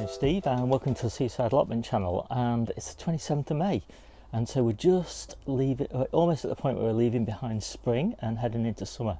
name's Steve and welcome to the Seaside Allotment channel, and it's the 27th of May, and so we're just almost at the point where we're leaving behind spring and heading into summer,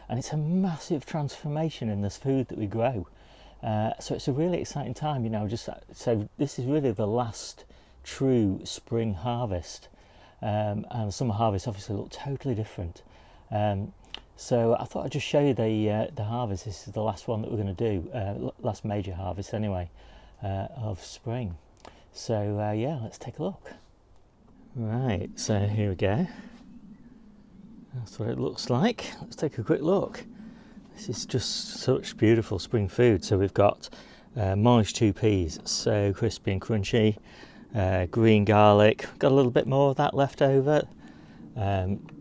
and it's a massive transformation in this food that we grow. So it's a really exciting time, you know. So this is really the last true spring harvest, and summer harvest obviously look totally different. So I thought I'd just show you the harvest. This is the last one that we're going to do, last major harvest anyway, of spring. So yeah, let's take a look. Right, so here we go. That's what it looks like. Let's take a quick look. This is just such beautiful spring food. So we've got mulched peas, so crispy and crunchy, green garlic, got a little bit more of that left over.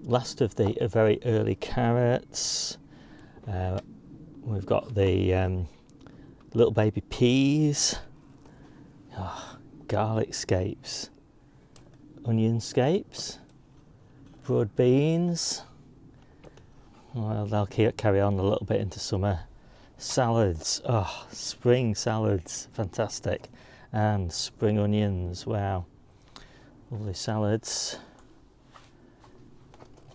Last of the very early carrots. We've got the little baby peas, garlic scapes, onion scapes, broad beans. Well, they'll carry on a little bit into summer. Salads, spring salads, fantastic. And spring onions, wow, lovely salads.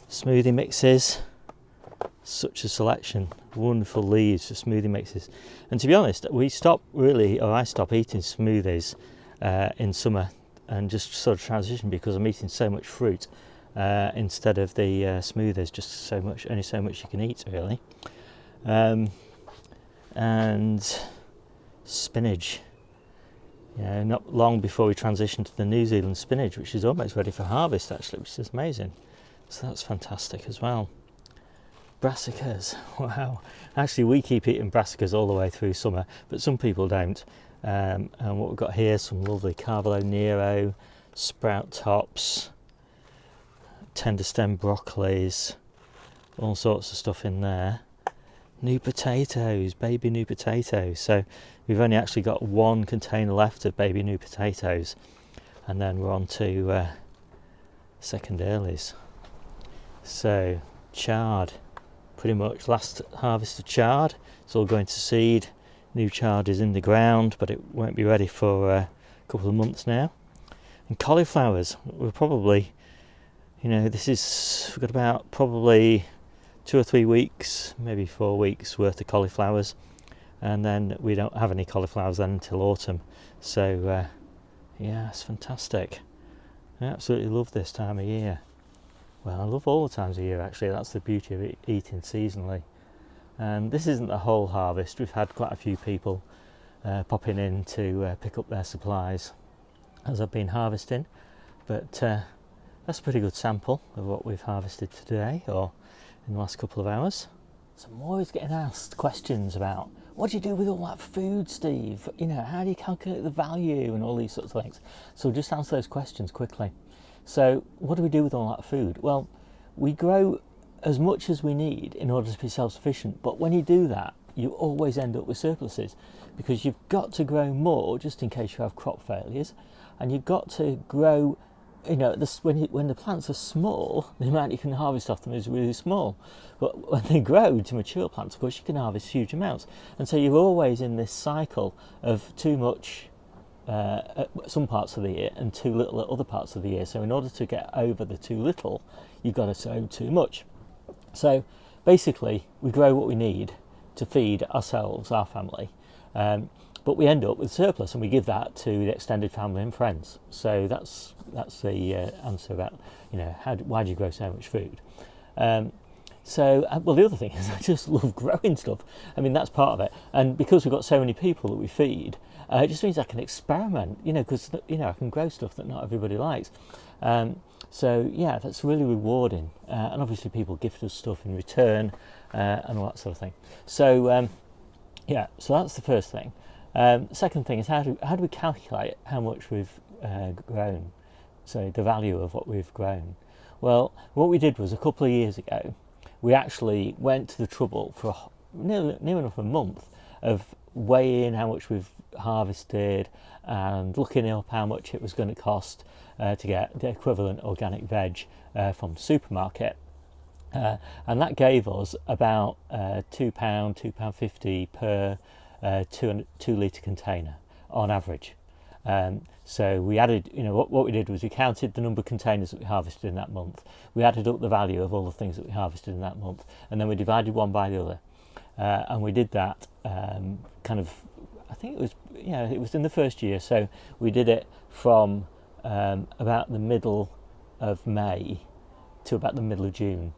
Smoothie mixes, such a selection, wonderful leaves for smoothie mixes. And to be honest, I stop eating smoothies in summer and just sort of transition, because I'm eating so much fruit instead of the smoothies. Just only so much you can eat, really. And spinach. You know, not long before we transition to the New Zealand spinach, which is almost ready for harvest actually, which is amazing. So that's fantastic as well. Brassicas, wow. Actually, we keep eating brassicas all the way through summer, but some people don't. And what we've got here, some lovely Carvalho Nero, sprout tops, tender stem broccolis, all sorts of stuff in there. New potatoes, baby new potatoes. So we've only actually got one container left of baby new potatoes, and then we're on to second earlies. So chard, pretty much last harvest of chard. It's all going to seed. New chard is in the ground, but it won't be ready for a couple of months now. And cauliflowers, we're probably, we've got about probably 2 or 3 weeks, maybe 4 weeks worth of cauliflowers, and then we don't have any cauliflowers then until autumn. So yeah, it's fantastic. I absolutely love this time of year. Well, I love all the times of year actually. That's the beauty of eating seasonally. And this isn't the whole harvest. We've had quite a few people popping in to pick up their supplies as I've been harvesting, but that's a pretty good sample of what we've harvested today, or in the last couple of hours. So I'm always getting asked questions about, what do you do with all that food, Steve? You know, how do you calculate the value and all these sorts of things? So we'll just answer those questions quickly. So what do we do with all that food? Well, we grow as much as we need in order to be self-sufficient, but when you do that, you always end up with surpluses, because you've got to grow more just in case you have crop failures, and you've got to grow, when the plants are small, the amount you can harvest off them is really small, but when they grow to mature plants, of course, you can harvest huge amounts. And so you're always in this cycle of too much at some parts of the year and too little at other parts of the year. So in order to get over the too little, you've got to sow too much. So basically, we grow what we need to feed ourselves, our family, but we end up with surplus, and we give that to the extended family and friends. So that's the answer about, why do you grow so much food? Well, the other thing is I just love growing stuff. I mean, that's part of it. And because we've got so many people that we feed, it just means I can experiment, because, I can grow stuff that not everybody likes. So yeah, that's really rewarding. And obviously people gift us stuff in return, and all that sort of thing. So yeah, so that's the first thing. Second thing is, how do we calculate how much we've grown? So the value of what we've grown. Well, what we did was, a couple of years ago, we actually went to the trouble for near enough a month of weighing how much we've harvested and looking up how much it was going to cost to get the equivalent organic veg from the supermarket. And that gave us about £2, £2.50 per 2 litre container. on average. So we added, what we did was we counted the number of containers that we harvested in that month. We added up the value of all the things that we harvested in that month, and then we divided one by the other. And we did that I think it was, it was in the first year. So we did it from about the middle of May to about the middle of June.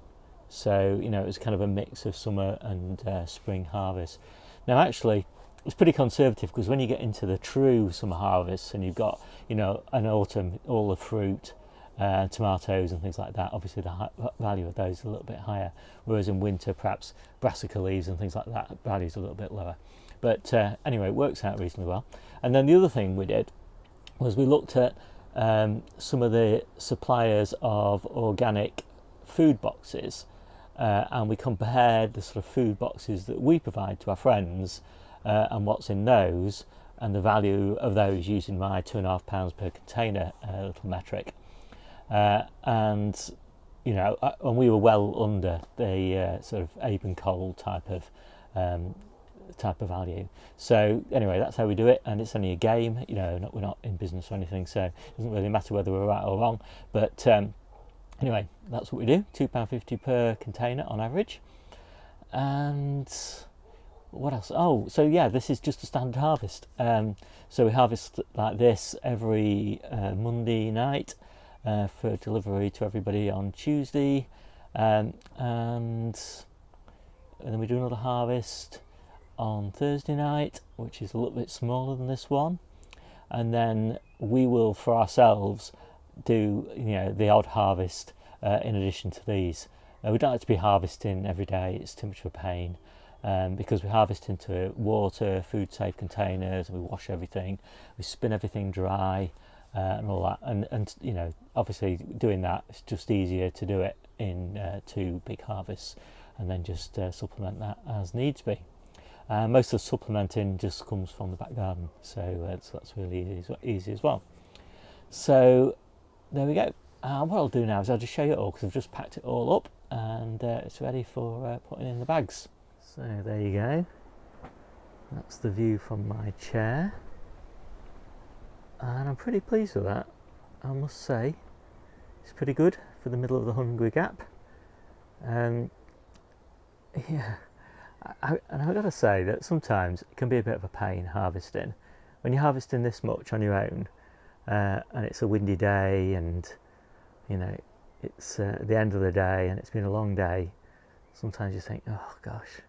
So, it was kind of a mix of summer and spring harvest. Now, actually, it's pretty conservative, because when you get into the true summer harvests and you've got, an autumn, all the fruit, tomatoes and things like that, obviously the value of those is a little bit higher. Whereas in winter, perhaps brassica leaves and things like that, value is a little bit lower. But anyway, it works out reasonably well. And then the other thing we did was we looked at some of the suppliers of organic food boxes, and we compared the sort of food boxes that we provide to our friends and what's in those, and the value of those using my £2.5 per container little metric. And we were well under the sort of Abe and Cole type of value. So anyway, that's how we do it, and it's only a game. We're not in business or anything, so it doesn't really matter whether we're right or wrong. But anyway, that's what we do. £2.50 per container on average. And what else? Oh, so yeah, this is just a standard harvest. So we harvest like this every Monday night for delivery to everybody on Tuesday, and then we do another harvest on Thursday night, which is a little bit smaller than this one, and then we will for ourselves do the odd harvest in addition to these. We don't like to be harvesting every day, it's too much of a pain, because we harvest into water, food safe containers, and we wash everything, we spin everything dry, and all that, and obviously doing that, it's just easier to do it in 2 big harvests, and then just supplement that as needs be. Most of the supplementing just comes from the back garden, so that's really easy as well. So there we go. What I'll do now is I'll just show you it all, because I've just packed it all up and it's ready for putting in the bags. So there you go. That's the view from my chair, and I'm pretty pleased with that, I must say. It's pretty good for the middle of the Hungry Gap. Yeah. And I've got to say that sometimes it can be a bit of a pain harvesting. When you're harvesting this much on your own, and it's a windy day, and it's the end of the day, and it's been a long day, sometimes you think, oh gosh,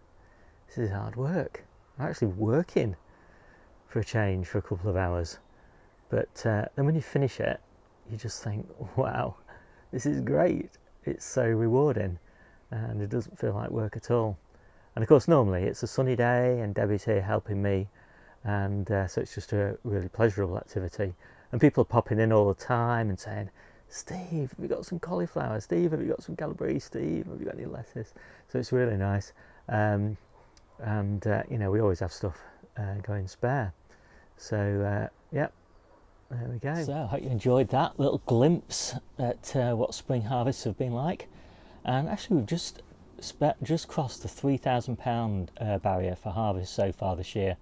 this is hard work. I'm actually working for a change for a couple of hours. But then when you finish it, you just think, wow, this is great. It's so rewarding, and it doesn't feel like work at all. And of course, normally it's a sunny day and Debbie's here helping me, and so it's just a really pleasurable activity. And people are popping in all the time and saying, Steve, have you got some cauliflower? Steve, have you got some calabrese? Steve, have you got any lettuce? So it's really nice. And we always have stuff going spare. So yeah, there we go. So I hope you enjoyed that little glimpse at what spring harvests have been like. And actually we've just crossed the £3,000 barrier for harvest so far this year.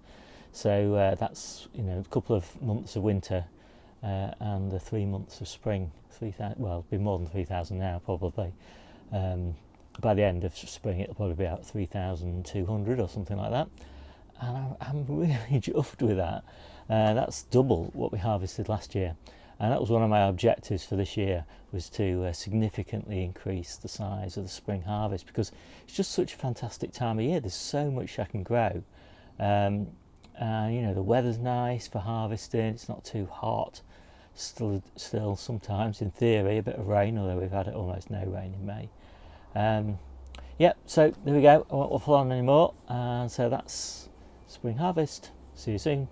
So that's a couple of months of winter and the 3 months of spring. 3,000, well, it'll be more than 3,000 now probably. By the end of spring it'll probably be about 3,200 or something like that. And I'm really chuffed with that. That's double what we harvested last year. And that was one of my objectives for this year, was to significantly increase the size of the spring harvest, because it's just such a fantastic time of year. There's so much I can grow. The weather's nice for harvesting. It's not too hot. Still sometimes, in theory, a bit of rain, although we've had almost no rain in May. So there we go. I won't waffle on anymore. And so that's spring harvest. See you soon.